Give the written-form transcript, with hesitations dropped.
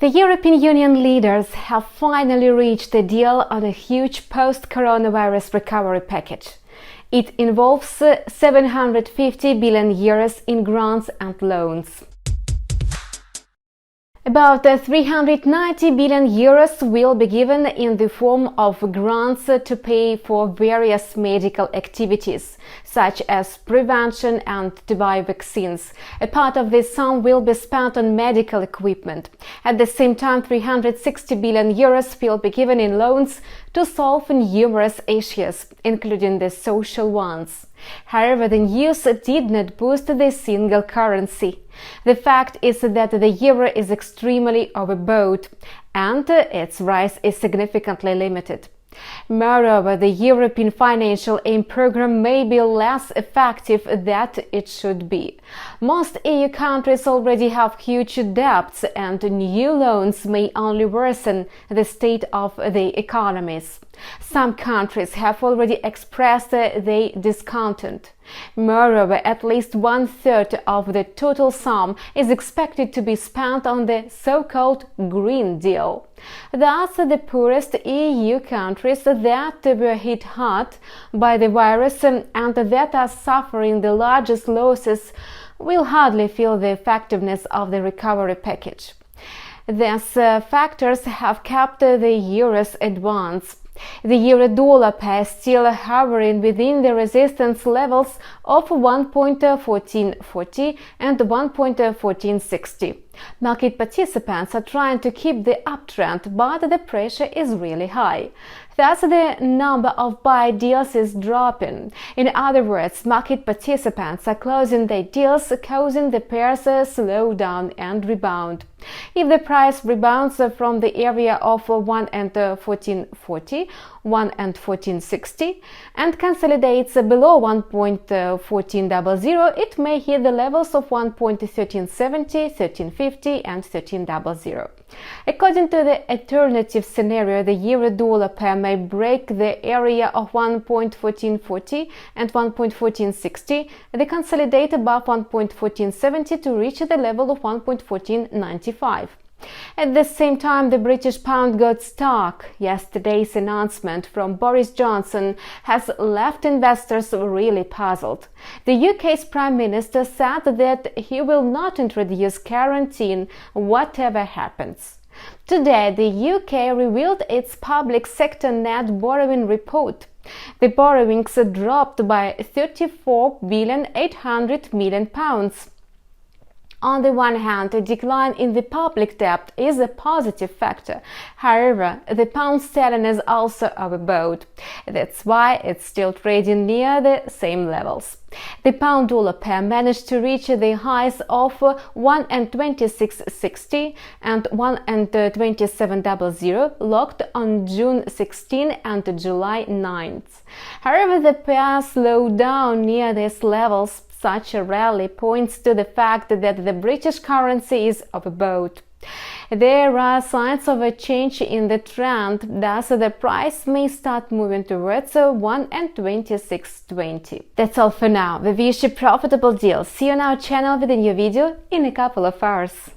The European Union leaders have finally reached a deal on a huge post-coronavirus recovery package. It involves 750 billion euros in grants and loans. About 390 billion euros will be given in the form of grants to pay for various medical activities, such as prevention and to buy vaccines. A part of this sum will be spent on medical equipment. At the same time, 360 billion euros will be given in loans to solve numerous issues, including the social ones. However, the news did not boost the single currency. The fact is that the euro is extremely overbought, and its rise is significantly limited. Moreover, the European Financial Aid Program may be less effective than it should be. Most EU countries already have huge debts, and new loans may only worsen the state of the economies. Some countries have already expressed their discontent. Moreover, at least one-third of the total sum is expected to be spent on the so-called Green Deal. Thus, the poorest EU countries that were hit hard by the virus and that are suffering the largest losses will hardly feel the effectiveness of the recovery package. These factors have kept the euro's advance. The euro-dollar pair is still hovering within the resistance levels of 1.1440 and 1.1460. Market participants are trying to keep the uptrend, but the pressure is really high. Thus, the number of buy deals is dropping. In other words, market participants are closing their deals, causing the pairs slow down and rebound. If the price rebounds from the area of 1 and 1440, 1 and 1460 and consolidates below 1.1400, it may hit the levels of 1.1370, 1350 and 1300. According to the alternative scenario, the euro-dollar pair may break the area of 1.1440 and 1.1460 and consolidate above 1.1470 to reach the level of 1.1495. At the same time, the British pound got stuck. Yesterday's announcement from Boris Johnson has left investors really puzzled. The UK's Prime Minister said that he will not introduce quarantine whatever happens. Today, the UK revealed its public sector net borrowing report. The borrowings dropped by £34.8 billion. On the one hand, a decline in the public debt is a positive factor. However, the pound sterling is also overbought. That's why it's still trading near the same levels. The pound-dollar pair managed to reach the highs of 1 and 2660 and 1 and 2700 locked on June 16 and July 9th. However, the pair slowed down near these levels. Such a rally points to the fact that the British currency is overbought. There are signs of a change in the trend, thus the price may start moving towards 1 and 2620. That's all for now. We wish you profitable deals. See you on our channel with a new video in a couple of hours.